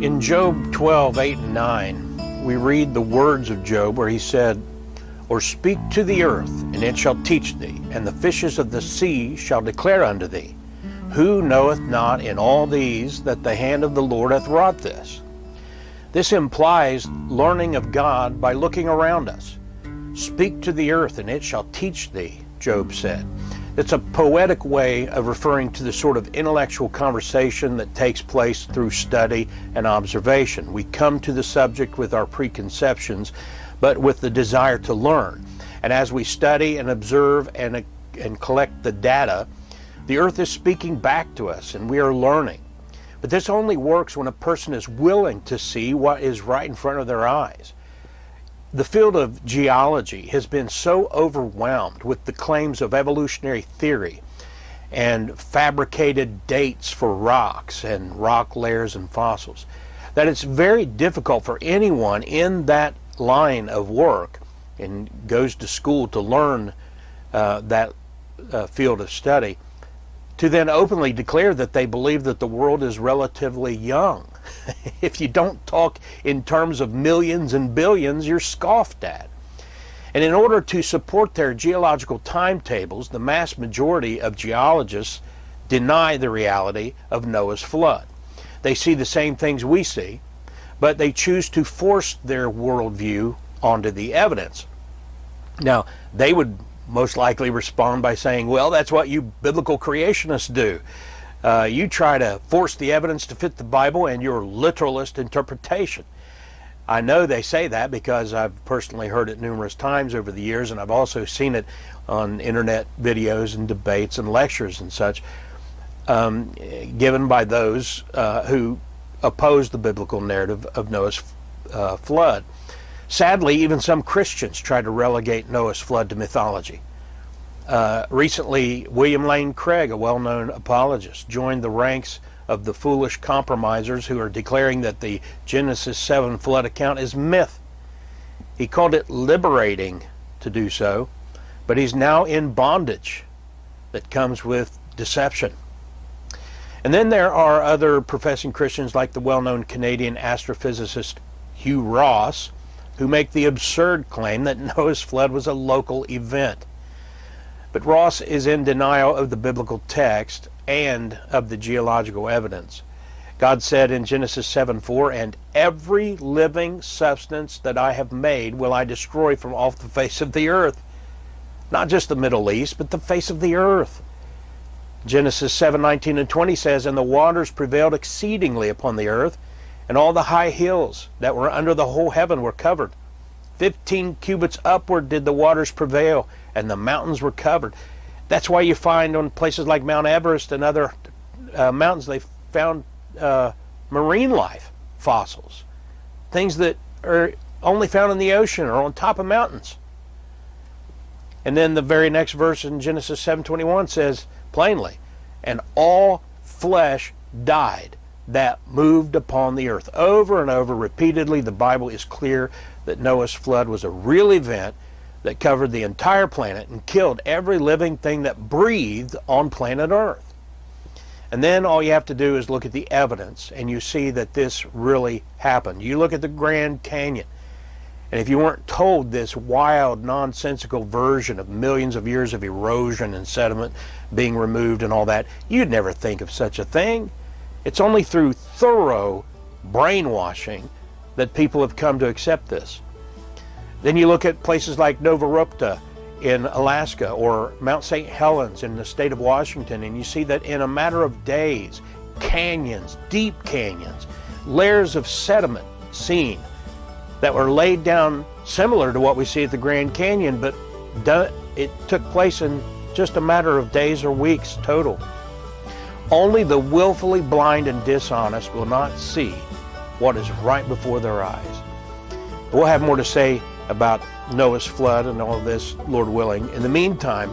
In Job 12:8 and 9, we read the words of Job where he said, "Or speak to the earth, and it shall teach thee, and the fishes of the sea shall declare unto thee. Who knoweth not in all these that the hand of the Lord hath wrought this?" This implies learning of God by looking around us. "Speak to the earth, and it shall teach thee," Job said. It's a poetic way of referring to the sort of intellectual conversation that takes place through study and observation. We come to the subject with our preconceptions, but with the desire to learn. And as we study and observe and collect the data, the earth is speaking back to us and we are learning. But this only works when a person is willing to see what is right in front of their eyes. The field of geology has been so overwhelmed with the claims of evolutionary theory and fabricated dates for rocks and rock layers and fossils that it's very difficult for anyone in that line of work and goes to school to learn that field of study to then openly declare that they believe that the world is relatively young. If you don't talk in terms of millions and billions, you're scoffed at. And in order to support their geological timetables, the mass majority of geologists deny the reality of Noah's flood. They see the same things we see, but they choose to force their worldview onto the evidence. Now, they would most likely respond by saying, well, that's what you biblical creationists do. You try to force the evidence to fit the Bible and your literalist interpretation. I know they say that because I've personally heard it numerous times over the years, and I've also seen it on internet videos and debates and lectures and such given by those who oppose the biblical narrative of Noah's flood. Sadly, even some Christians try to relegate Noah's flood to mythology. Recently, William Lane Craig, a well-known apologist, joined the ranks of the foolish compromisers who are declaring that the Genesis 7 flood account is myth. He called it liberating to do so, but he's now in bondage that comes with deception. And then there are other professing Christians like the well-known Canadian astrophysicist Hugh Ross, who make the absurd claim that Noah's flood was a local event. But Ross is in denial of the biblical text and of the geological evidence. God said in Genesis 7:4, "And every living substance that I have made will I destroy from off the face of the earth." Not just the Middle East, but the face of the earth. Genesis 7:19 and 20 says, "And the waters prevailed exceedingly upon the earth, and all the high hills that were under the whole heaven were covered. 15 cubits upward did the waters prevail, and the mountains were covered." That's why you find on places like Mount Everest and other mountains, they found marine life fossils, things that are only found in the ocean or on top of mountains. And then the very next verse in Genesis 7:21 says plainly, "And all flesh died that moved upon the earth." Over and over, repeatedly, the Bible is clear that Noah's flood was a real event that covered the entire planet and killed every living thing that breathed on planet Earth. And then all you have to do is look at the evidence and you see that this really happened. You look at the Grand Canyon, and if you weren't told this wild, nonsensical version of millions of years of erosion and sediment being removed and all that, you'd never think of such a thing. It's only through thorough brainwashing that people have come to accept this. Then you look at places like Novarupta in Alaska or Mount St. Helens in the state of Washington, and you see that in a matter of days, canyons, deep canyons, layers of sediment seen that were laid down similar to what we see at the Grand Canyon, but it took place in just a matter of days or weeks total. Only the willfully blind and dishonest will not see what is right before their eyes. We'll have more to say about Noah's flood and all of this, Lord willing. In the meantime,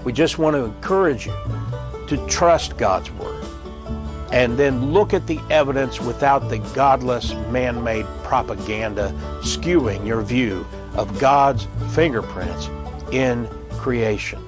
we just want to encourage you to trust God's Word and then look at the evidence without the godless, man-made propaganda skewing your view of God's fingerprints in creation.